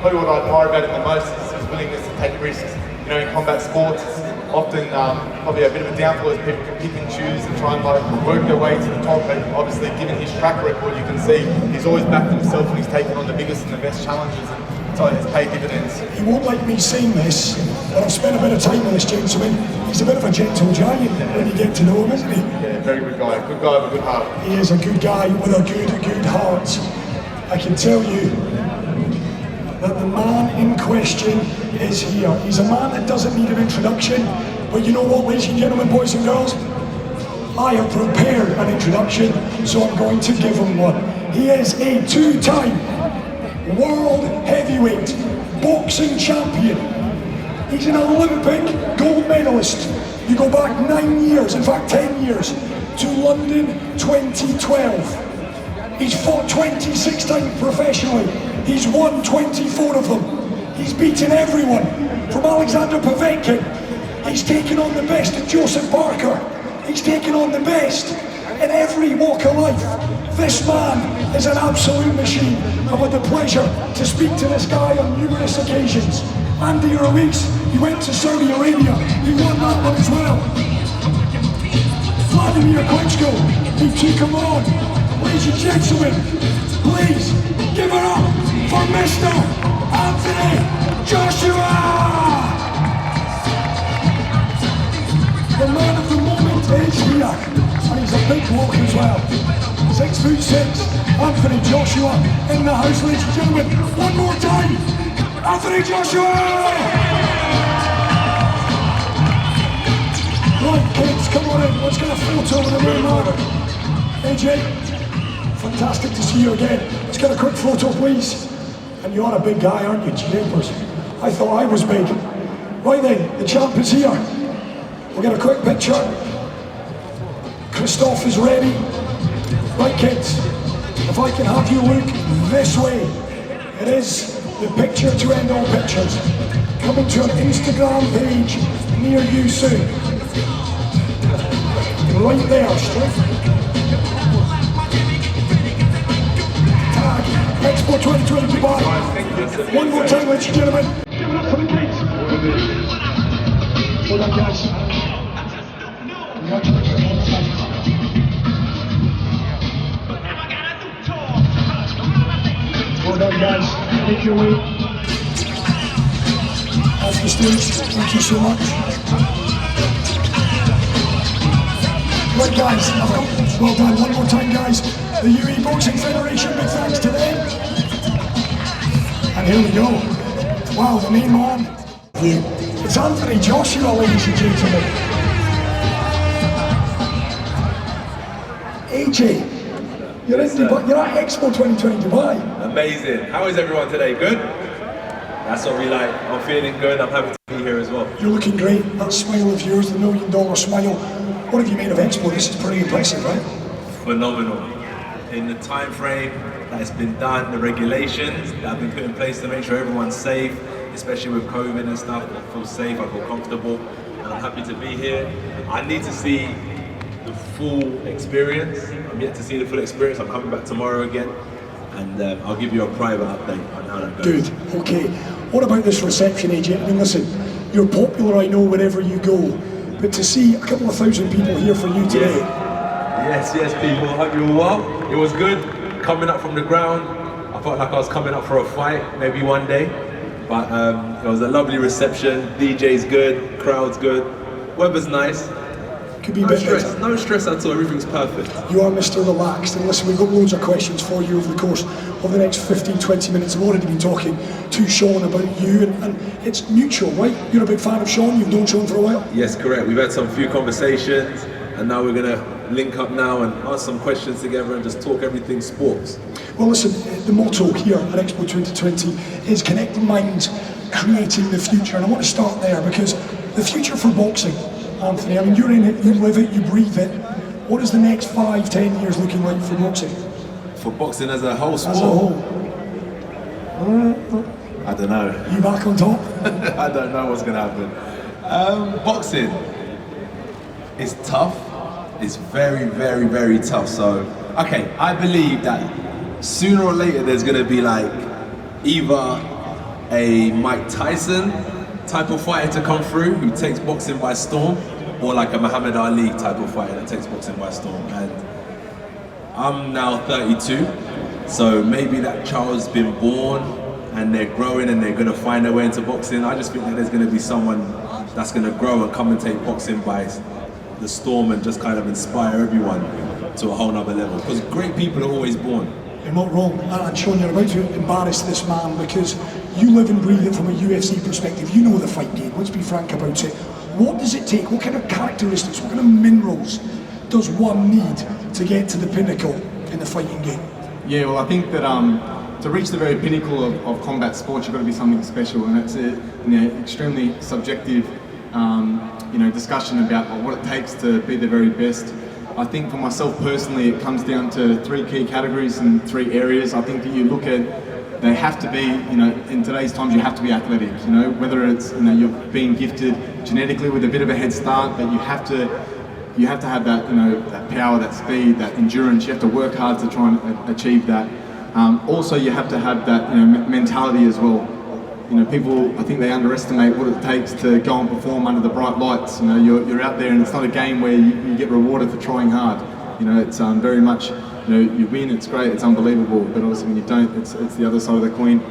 probably what I admire about him the most is his willingness to take risks. You know, in combat sports, it's often probably a bit of a downfall as people can pick and choose and try and like work their way to the top. But obviously, given his track record, you can see he's always backed himself when he's taken on the biggest and the best challenges. And so it's paid dividends. He won't like me saying this, but I've spent a bit of time with this gentleman. He's a bit of a gentle giant when you get to know him, isn't he? Yeah, very good guy. Good guy with a good heart. He is a good guy with a good heart. I can tell you that the man in question is here. He's a man that doesn't need an introduction, but you know what, ladies and gentlemen, boys and girls? I have prepared an introduction, so I'm going to give him one. He is a two-time world heavyweight boxing champion. He's an Olympic gold medalist. You go back 9 years, in fact 10 years, to London 2012. He's fought 26 times professionally. He's won 24 of them. He's beaten everyone, from Alexander Povetkin. He's taken on the best of Joseph Parker. He's taken on the best in every walk of life. This man is an absolute machine. I've had the pleasure to speak to this guy on numerous occasions. Andy Ruiz, he went to Saudi Arabia, he won that one as well. Vladimir Klitschko, he took him on. Ladies and gentlemen, please give it up for Mr. Anthony Joshua! The man of the moment is here, and he's a big bloke as well. 6'6", Anthony Joshua in the house, ladies and gentlemen. One more time, Anthony Joshua! Right, kids, come on in. Let's get a photo with the main man. AJ, fantastic to see you again. Let's get a quick photo, please. And you are a big guy, aren't you, Japers? I thought I was big. Right then, the champ is here. We'll get a quick picture. Christophe is ready. Right, kids, if I can have you look this way. It is the picture to end all pictures. Coming to an Instagram page near you soon. Right there, straight. Tag Expo 2020 Dubai. One more time, ladies and gentlemen. Give it up for the kids. Well done, guys. Well done, guys. Make your way off the stage. Thank you so much. Right, guys. Well done. One more time, guys. The UAE Boxing Federation, big thanks to them. And here we go. Wow, the main man. It's Anthony Joshua, ladies and gentlemen. AJ, you're in Dubai. You're at Expo 2020 Dubai. Amazing. How is everyone today? Good? That's what we like. I'm feeling good. I'm happy to be here as well. You're looking great. That smile of yours, the $1 million smile. What have you made of Expo? This is pretty impressive, right? Phenomenal. In the time frame that has been done, the regulations that have been put in place to make sure everyone's safe, especially with COVID and stuff. I feel safe, I feel comfortable, and I'm happy to be here. I need to see the full experience. I'm yet to see the full experience. I'm coming back tomorrow again, and I'll give you a private update on how that goes. Good, okay. What about this reception, AJ? I mean, listen, you're popular, I know, wherever you go, but to see a couple of thousand people here for you today. Yes, people, I hope you're well. It was good coming up from the ground. I felt like I was coming up for a fight, maybe one day. But it was a lovely reception. DJ's good, crowd's good, weather's nice. Could be a bit better. No stress at all, everything's perfect. You are Mr. Relaxed, and listen, we've got loads of questions for you over the course of the next 15-20 minutes. I've already been talking to Sean about you, and it's mutual, right? You're a big fan of Sean, you've known Sean for a while? Yes, correct. We've had some few conversations, and now we're going to link up now and ask some questions together and just talk everything sports. Well, listen, the motto here at Expo 2020 is connecting minds, creating the future, and I want to start there because the future for boxing, Anthony, I mean, you're in it, you live it, you breathe it. What is the next 5-10 years looking like for boxing? For boxing as a whole sport? As a whole. I don't know. You back on top? I don't know what's going to happen. Boxing is tough. It's very, very, very tough. So, okay, I believe that sooner or later there's going to be like either a Mike Tyson type of fighter to come through who takes boxing by storm, or like a Muhammad Ali type of fighter that takes boxing by storm. And I'm now 32, so maybe that child's been born and they're growing and they're going to find their way into boxing. I just think that there's going to be someone that's going to grow and come and take boxing by the storm and just kind of inspire everyone to a whole nother level. Because great people are always born. You're not wrong. And Sean, you're about to embarrass this man because you live and breathe it from a UFC perspective. You know the fight game. Let's be frank about it. What does it take? What kind of characteristics, what kind of minerals does one need to get to the pinnacle in the fighting game? Yeah, well, I think that to reach the very pinnacle of combat sports, you've got to be something special, and it's a extremely subjective discussion about what it takes to be the very best. I think for myself personally, it comes down to three key categories and three areas. I think that you look at, they have to be, in today's times, you have to be athletic, whether it's, you're being gifted genetically with a bit of a head start, but you have to have that, that power, that speed, that endurance. You have to work hard to try and achieve that. Also, you have to have that, mentality as well. People, I think they underestimate what it takes to go and perform under the bright lights. You're out there and it's not a game where you get rewarded for trying hard. It's very much, you win, it's great, it's unbelievable, but obviously when you don't, it's the other side of the coin.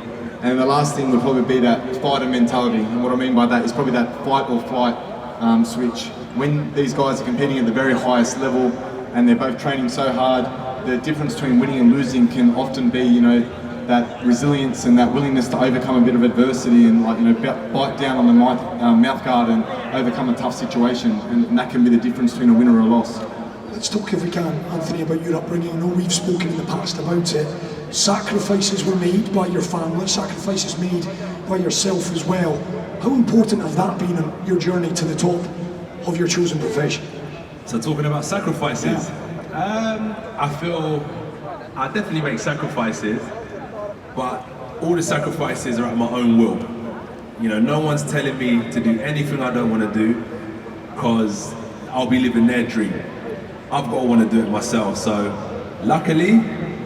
And the last thing would probably be that fighter mentality. And what I mean by that is probably that fight or flight switch. When these guys are competing at the very highest level and they're both training so hard, the difference between winning and losing can often be, that resilience and that willingness to overcome a bit of adversity and bite down on the mouth guard and overcome a tough situation, and that can be the difference between a win or a loss. Let's talk, if we can, Anthony, about your upbringing. I know we've spoken in the past about it. Sacrifices were made by your family, sacrifices made by yourself as well. How important has that been on your journey to the top of your chosen profession? So talking about sacrifices, I feel I definitely make sacrifices, but all the sacrifices are at my own will. No one's telling me to do anything I don't want to do, because I'll be living their dream. I've got to want to do it myself. So luckily,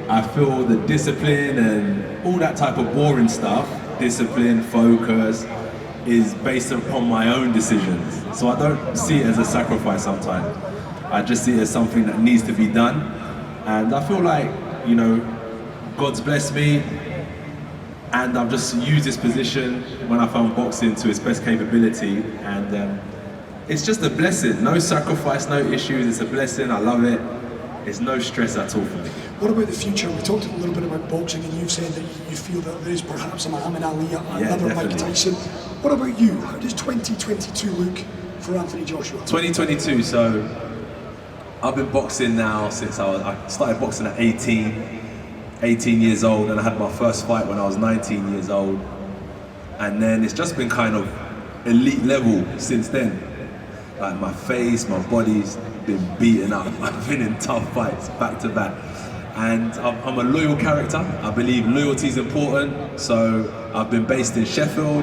I feel the discipline and all that type of boring stuff, discipline, focus, is based upon my own decisions. So I don't see it as a sacrifice sometimes. I just see it as something that needs to be done. And I feel like, God's blessed me, and I've just used this position when I found boxing to its best capability, and it's just a blessing. No sacrifice, no issues, it's a blessing, I love it. It's no stress at all for me. What about the future? We talked a little bit about boxing, and you've said that you feel that there is perhaps a Muhammad Ali, another Mike Tyson. What about you? How does 2022 look for Anthony Joshua? 2022, so I've been boxing now since I started boxing at 18 years old, and I had my first fight when I was 19 years old. And then it's just been kind of elite level since then. Like my face, my body's been beaten up. I've been in tough fights back to back. And I'm a loyal character. I believe loyalty is important. So I've been based in Sheffield,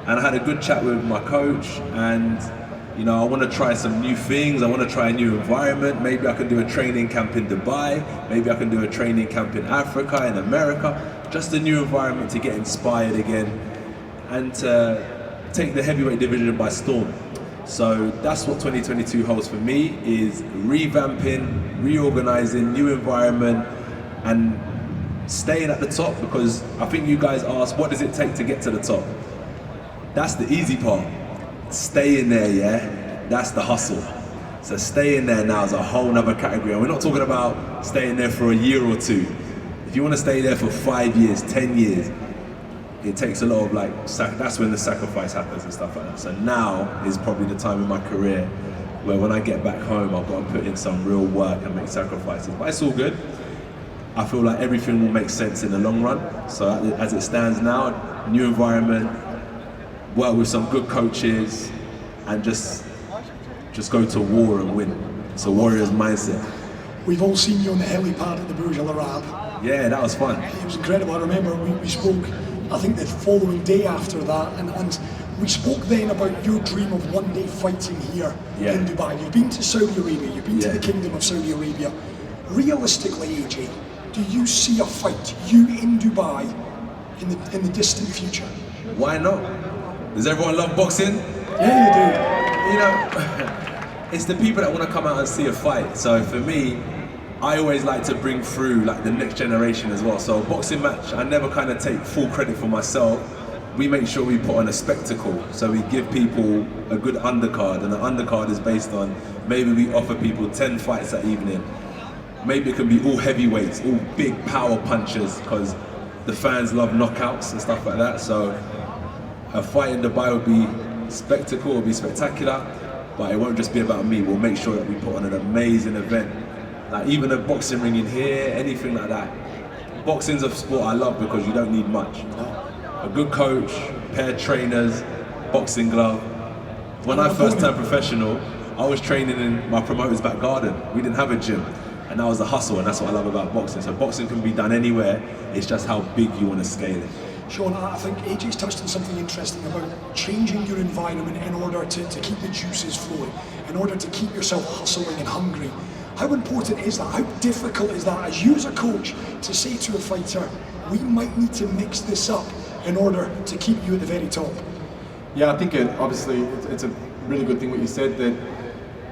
and I had a good chat with my coach, and I want to try some new things. I want to try a new environment. Maybe I can do a training camp in Dubai. Maybe I can do a training camp in Africa, in America. Just a new environment to get inspired again and to take the heavyweight division by storm. So that's what 2022 holds for me, is revamping, reorganizing, new environment, and staying at the top, because I think you guys asked, what does it take to get to the top? That's the easy part. Staying there, yeah? That's the hustle. So staying there now is a whole nother category. And we're not talking about staying there for a year or two. If you want to stay there for 5 years, 10 years, it takes a lot of that's when the sacrifice happens and stuff like that. So now is probably the time in my career where when I get back home, I've got to put in some real work and make sacrifices. But it's all good. I feel like everything will make sense in the long run. So as it stands now, new environment, work with some good coaches, and just go to war and win. It's a warrior's mindset. We've all seen you on the helipad at the Burj Al Arab. Yeah, that was fun. It was incredible. I remember we spoke, I think the following day after that, and we spoke then about your dream of one day fighting here in Dubai. You've been to Saudi Arabia, you've been to the Kingdom of Saudi Arabia. Realistically, AJ, do you see a fight, you in Dubai, in the distant future? Why not? Does everyone love boxing? Yeah, You know, it's the people that want to come out and see a fight. So for me, I always like to bring through like the next generation as well. So a boxing match, I never kind of take full credit for myself. We make sure we put on a spectacle. So we give people a good undercard, and the undercard is based on maybe we offer people 10 fights that evening. Maybe it can be all heavyweights, all big power punchers, because the fans love knockouts and stuff like that. So a fight in Dubai would be spectacle, would be spectacular, but it won't just be about me. We'll make sure that we put on an amazing event. Like even a boxing ring in here, anything like that. Boxing's a sport I love because you don't need much. A good coach, pair of trainers, boxing glove. When I first turned professional, I was training in my promoter's back garden. We didn't have a gym, and that was a hustle, and that's what I love about boxing. So boxing can be done anywhere, it's just how big you want to scale it. Sean, I think AJ's touched on something interesting about changing your environment in order to keep the juices flowing, in order to keep yourself hustling and hungry. How important is that? How difficult is that as you as a coach to say to a fighter, we might need to mix this up in order to keep you at the very top? Yeah, I think it's a really good thing what you said, that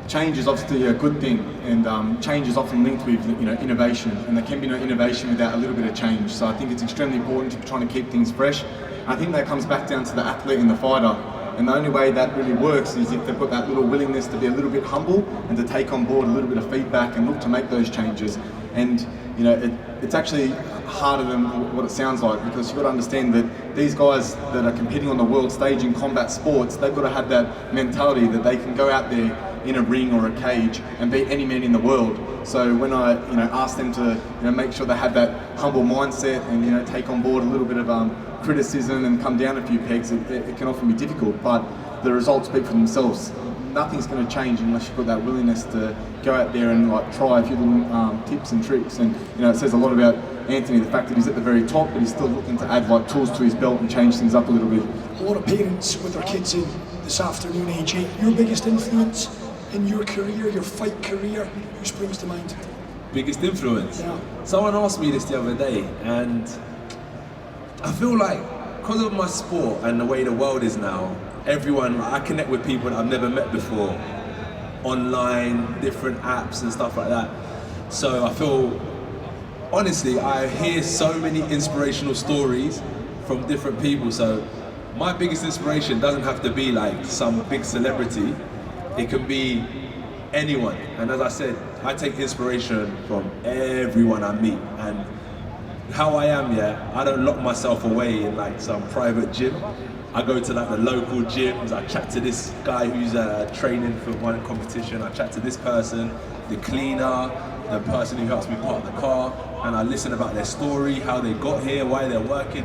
change is obviously a good thing, and change is often linked with innovation, and there can be no innovation without a little bit of change. So I think it's extremely important to be trying to keep things fresh. I think that comes back down to the athlete and the fighter, and the only way that really works is if they've got that little willingness to be a little bit humble and to take on board a little bit of feedback and look to make those changes. And it's actually harder than what it sounds like, because you've got to understand that these guys that are competing on the world stage in combat sports, they've got to have that mentality that they can go out there in a ring or a cage and beat any man in the world. So when I ask them to make sure they have that humble mindset and take on board a little bit of criticism and come down a few pegs, it can often be difficult, but the results speak for themselves. Nothing's going to change unless you've got that willingness to go out there and try a few little tips and tricks. And it says a lot about Anthony, the fact that he's at the very top, but he's still looking to add tools to his belt and change things up a little bit. A lot of parents with their kids in this afternoon, AJ. Your biggest influence in your career, your fight career, who springs to mind? Biggest influence? Yeah. Someone asked me this the other day, and I feel like because of my sport and the way the world is now, I connect with people that I've never met before, online, different apps and stuff like that. So I feel, honestly, I hear so many inspirational stories from different people. So my biggest inspiration doesn't have to be like some big celebrity. It can be anyone. And as I said, I take inspiration from everyone I meet. And how I am, I don't lock myself away in like some private gym. I go to like the local gyms, I chat to this guy who's training for one competition, I chat to this person, the cleaner, the person who helps me park the car, and I listen about their story, how they got here, why they're working.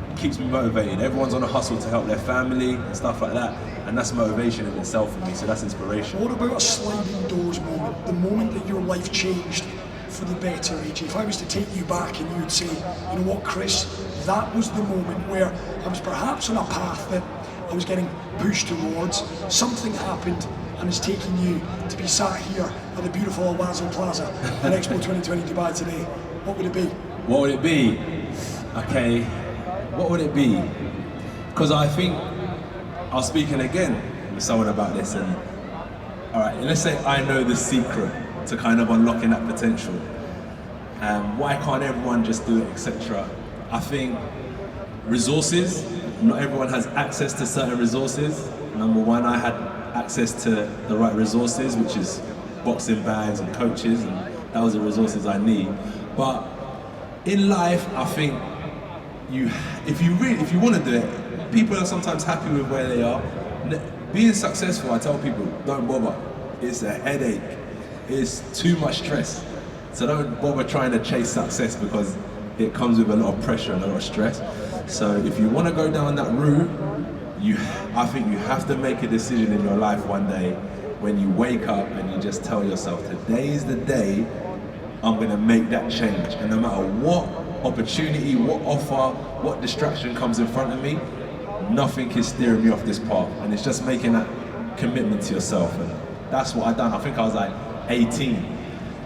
It keeps me motivated. Everyone's on a hustle to help their family and stuff like that, and that's motivation in itself for me, so that's inspiration. What about a sliding doors moment, the moment that your life changed for the better, AJ? If I was to take you back and you would say, you know what, Chris, that was the moment where I was perhaps on a path that I was getting pushed towards, something happened and it's taking you to be sat here at the beautiful Owazo Plaza at Expo 2020 Dubai today, what would it be? What would it be? Okay, what would it be? Because I think I was speaking again with someone about this, and alright, let's say I know the secret to kind of unlocking that potential. Why can't everyone just do it, etc.? I think resources, not everyone has access to certain resources. Number one, I had access to the right resources, which is boxing bags and coaches, and that was the resources I need. But in life, I think if you want to do it, people are sometimes happy with where they are. Being successful, I tell people, don't bother. It's a headache. It's too much stress. So don't bother trying to chase success, because it comes with a lot of pressure and a lot of stress. So if you want to go down that route, I think you have to make a decision in your life one day when you wake up and you just tell yourself, today is the day I'm going to make that change. And no matter what opportunity, what offer, what distraction comes in front of me, nothing is steering me off this path. And it's just making that commitment to yourself. And that's what I done. I think I was like 18.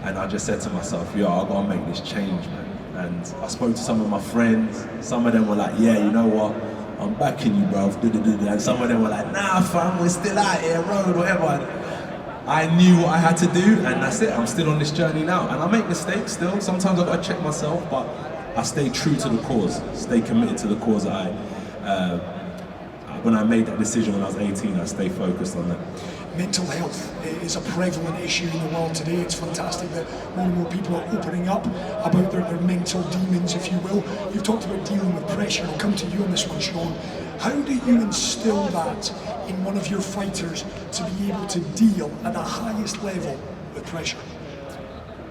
And I just said to myself, yo, I gotta make this change, man. And I spoke to some of my friends. Some of them were like, yeah, you know what? I'm backing you, bro. And some of them were like, nah, fam, we're still out here, road, whatever. I knew what I had to do, and that's it. I'm still on this journey now. And I make mistakes still. Sometimes I've got to check myself, but I stay true to the cause, stay committed to the cause that when I made that decision when I was 18, I stay focused on that. Mental health is a prevalent issue in the world today. It's fantastic that more and more people are opening up about their mental demons, if you will. You've talked about dealing with pressure. I'll come to you on this one, Sean. How do you instill that in one of your fighters to be able to deal at the highest level with pressure?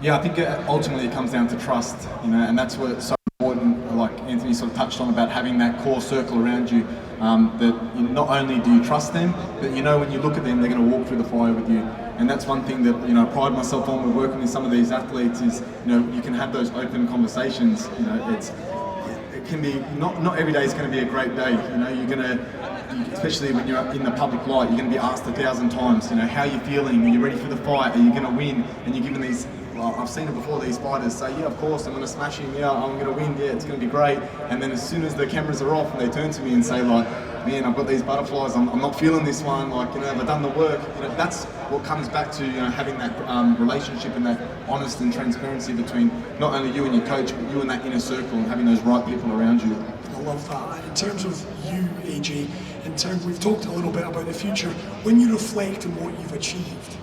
Yeah, I think ultimately it comes down to trust, and that's what it's so important, like Anthony sort of touched on, about having that core circle around you, that not only do you trust them, but when you look at them, they're going to walk through the fire with you. And that's one thing that I pride myself on with working with some of these athletes is, you can have those open conversations. It can be, not every day is going to be a great day. You're going to, especially when you're in the public light, you're going to be asked 1,000 times, how are you feeling? Are you ready for the fight? Are you going to win? And you're given these, I've seen it before, these fighters say, yeah, of course, I'm going to smash him, yeah, I'm going to win, yeah, it's going to be great. And then as soon as the cameras are off and they turn to me and say, like, man, I've got these butterflies, I'm not feeling this one, like, have I done the work? That's what comes back to, having that relationship and that honest and transparency between not only you and your coach, but you and that inner circle and having those right people around you. I love that. In terms of you, AJ, we've talked a little bit about the future. When you reflect on what you've achieved,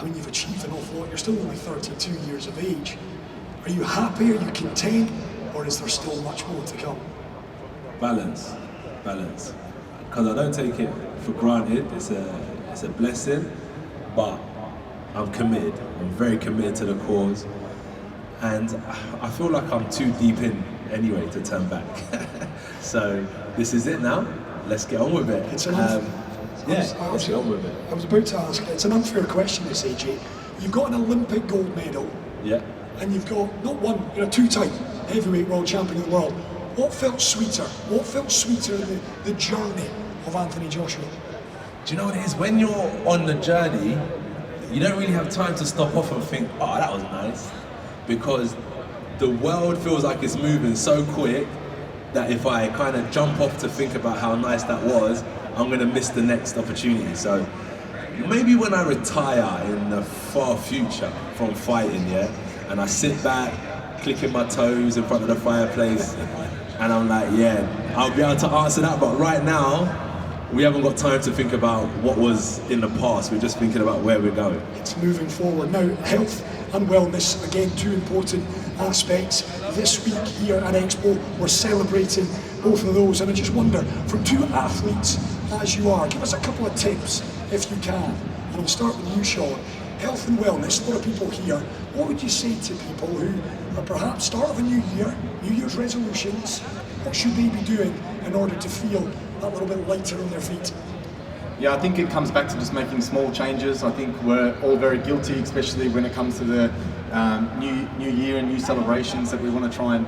you've achieved an awful lot. You're still only 32 years of age. Are you happy? Are you content? Or is there still much more to come? Balance. Because I don't take it for granted. It's a blessing, but I'm committed. I'm very committed to the cause. And I feel like I'm too deep in anyway to turn back. So this is it now. Let's get on with it. Let's get on with it. I was about to ask, it's an unfair question, this, AJ. You've got an Olympic gold medal. Yeah. And you've got, not one, you're a two-time heavyweight world champion of the world. What felt sweeter? What felt sweeter than the journey of Anthony Joshua? Do you know what it is? When you're on the journey, you don't really have time to stop off and think, oh, that was nice. Because the world feels like it's moving so quick that if I kind of jump off to think about how nice that was, I'm going to miss the next opportunity. So maybe when I retire in the far future from fighting, yeah, and I sit back, clicking my toes in front of the fireplace, and I'm like, yeah, I'll be able to answer that. But right now, we haven't got time to think about what was in the past. We're just thinking about where we're going. It's moving forward. Now, health and wellness, again, two important aspects. This week here at Expo, we're celebrating both of those. And I just wonder, from two athletes as you are, give us a couple of tips, if you can. And I'll start with you, Sean. Health and wellness, a lot of people here. What would you say to people who are perhaps start of a new year, New Year's resolutions? What should they be doing in order to feel a little bit lighter on their feet? Yeah, I think it comes back to just making small changes. I think we're all very guilty, especially when it comes to the new year and new celebrations, that we want to try and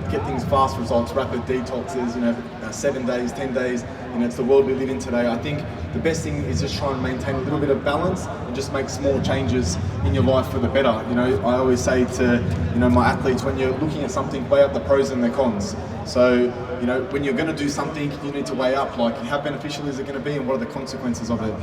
get things fast results, rapid detoxes, 7 days, 10 days. It's the world we live in today. I think the best thing is just try and maintain a little bit of balance and just make small changes in your life for the better. I always say to my athletes, when you're looking at something, weigh up the pros and the cons. So when you're going to do something, you need to weigh up, like, how beneficial is it going to be and what are the consequences of it,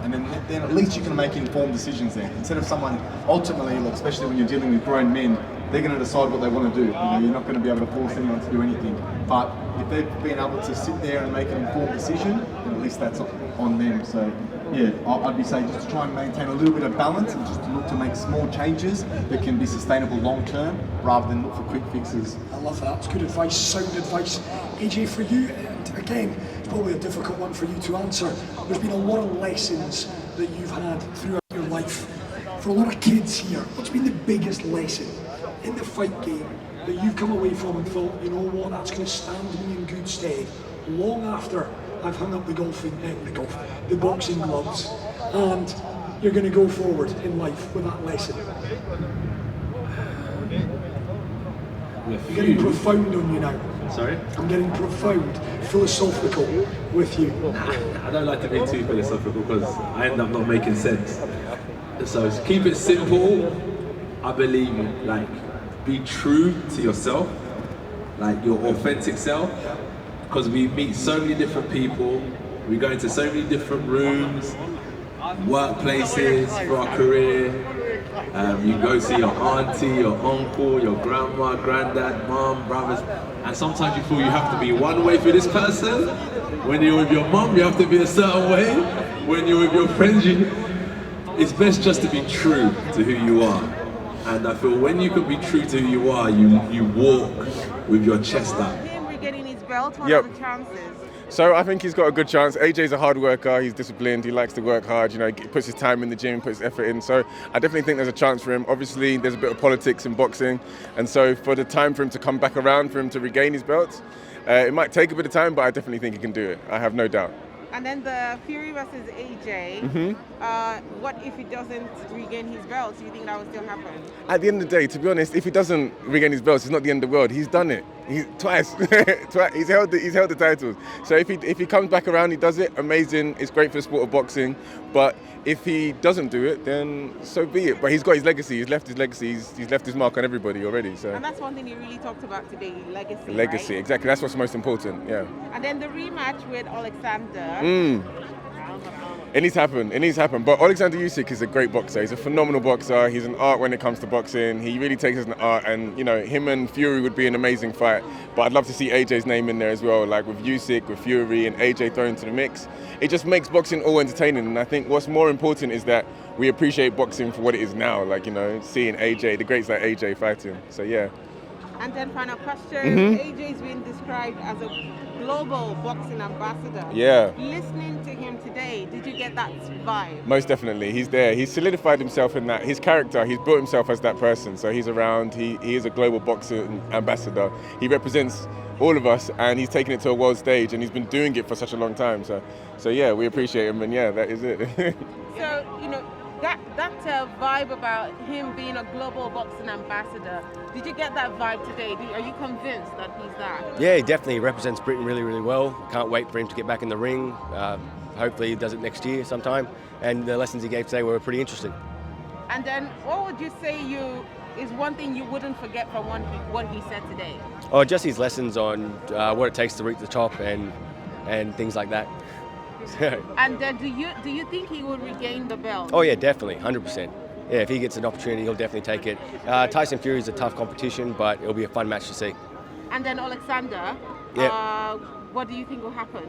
and then at least you can make informed decisions there, instead of someone ultimately, especially when you're dealing with grown men, they're going to decide what they want to do. You're not going to be able to force anyone to do anything. But if they've been able to sit there and make an informed decision, then at least that's on them. So yeah, I'd be saying just to try and maintain a little bit of balance and just to look to make small changes that can be sustainable long term, rather than look for quick fixes. I love that. It's good advice, sound advice. AJ, for you, and again, it's probably a difficult one for you to answer. There's been a lot of lessons that you've had throughout your life. For a lot of kids here, what's been the biggest lesson in the fight game that you've come away from and thought, you know what, that's going to stand me in good stead long after I've hung up the boxing gloves, and you're going to go forward in life with that lesson? I'm getting profound on you now. Sorry? I'm getting profound, philosophical with you. I don't like to be too philosophical because I end up not making sense. So keep it simple. I believe, be true to yourself, like your authentic self, because we meet so many different people, we go into so many different rooms, workplaces for our career. You go see your auntie, your uncle, your grandma, granddad, mom, brothers, and sometimes you feel you have to be one way for this person. When you're with your mom, you have to be a certain way. When you're with your friends, it's best just to be true to who you are. And I feel when you can be true to who you are, you walk with your chest up. Him regaining his belt, what Yep. are the chances? So I think he's got a good chance. AJ's a hard worker, he's disciplined, he likes to work hard, he puts his time in the gym, puts effort in. So I definitely think there's a chance for him. Obviously, there's a bit of politics in boxing. And so for the time for him to come back around, for him to regain his belt, it might take a bit of time, but I definitely think he can do it. I have no doubt. And then the Fury versus AJ, what if he doesn't regain his belt? Do you think that will still happen? At the end of the day, to be honest, if he doesn't regain his belts, it's not the end of the world. He's done it. Twice. Twice. He's held the titles. So if he comes back around, he does it, amazing. It's great for the sport of boxing. But if he doesn't do it, then so be it. But he's got his legacy. He's left his legacy. He's left his mark on everybody already. So. And that's one thing you really talked about today, legacy. Legacy, right? exactly. That's what's most important. Yeah. And then the rematch with Alexander. It needs to happen. But Alexander Usyk is a great boxer. He's a phenomenal boxer. He's an art when it comes to boxing. He really takes it as an art. And, him and Fury would be an amazing fight. But I'd love to see AJ's name in there as well, like with Usyk, with Fury, and AJ thrown into the mix. It just makes boxing all entertaining. And I think what's more important is that we appreciate boxing for what it is now. Like, seeing AJ, the greats like AJ fighting. So, yeah. And then final question, AJ's been described as a global boxing ambassador. Yeah. Listening to him today, did you get that vibe? Most definitely, he's there. He's solidified himself in that. His character, he's built himself as that person. So he's around, he is a global boxing ambassador. He represents all of us and he's taken it to a world stage and he's been doing it for such a long time. So yeah, we appreciate him and yeah, that is it. So, that vibe about him being a global boxing ambassador, did you get that vibe today? Are you convinced that he's that? Yeah, he definitely represents Britain really, really well. Can't wait for him to get back in the ring. Hopefully he does it next year sometime. And the lessons he gave today were pretty interesting. And then what would you say is one thing you wouldn't forget from what he said today? Oh, just his lessons on what it takes to reach the top and things like that. And do you think he will regain the belt? Oh yeah, definitely, 100%. Yeah, if he gets an opportunity, he'll definitely take it. Tyson Fury is a tough competition, but it'll be a fun match to see. And then Alexander, what do you think will happen?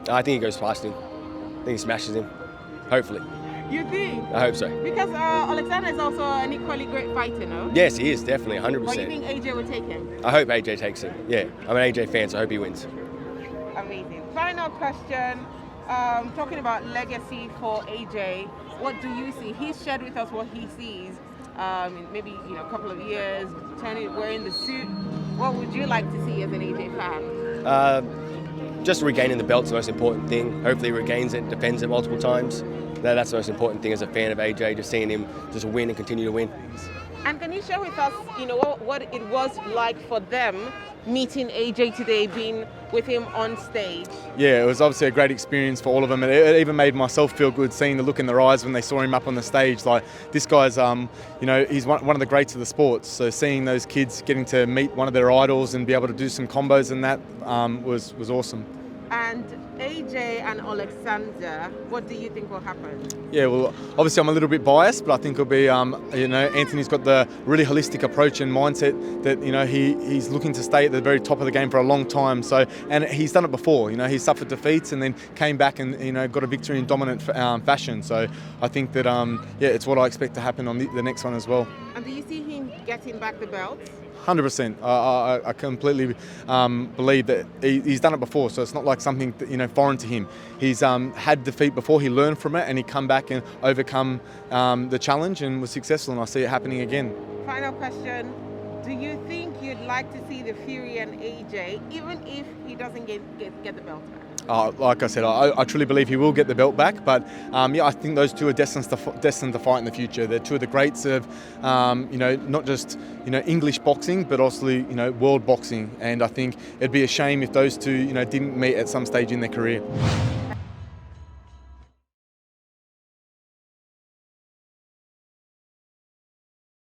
I think he goes past him. I think he smashes him, hopefully. You think? I hope so. Because Alexander is also an equally great fighter, no? Yes, he is, definitely, 100%. But you think AJ will take him? I hope AJ takes him, yeah. I'm an AJ fan, so I hope he wins. Amazing. Final question. Talking about legacy for AJ, what do you see? He's shared with us what he sees. In maybe a couple of years, wearing the suit. What would you like to see as an AJ fan? Just regaining the belt's the most important thing. Hopefully he regains it, defends it multiple times. That's the most important thing as a fan of AJ, just seeing him just win and continue to win. And can you share with us, what it was like for them meeting AJ today, being with him on stage? Yeah, it was obviously a great experience for all of them. It even made myself feel good seeing the look in their eyes when they saw him up on the stage. Like, this guy's, he's one of the greats of the sports. So seeing those kids getting to meet one of their idols and be able to do some combos and that was awesome. And AJ and Alexander, what do you think will happen? Yeah, well, obviously I'm a little bit biased, but I think it'll be, Anthony's got the really holistic approach and mindset that, he's looking to stay at the very top of the game for a long time. So, and he's done it before, he suffered defeats and then came back and, got a victory in dominant fashion. So I think that, it's what I expect to happen on the next one as well. And do you see him getting back the belt? 100%. I completely believe that he's done it before, so it's not like something foreign to him. He's had defeat before, he learned from it, and he come back and overcome the challenge and was successful, and I see it happening again. Final question. Do you think you'd like to see the Fury and AJ, even if he doesn't get the belt back? Like I said, I truly believe he will get the belt back, but I think those two are destined to fight in the future. They're two of the greats of, not just English boxing, but also world boxing. And I think it'd be a shame if those two didn't meet at some stage in their career.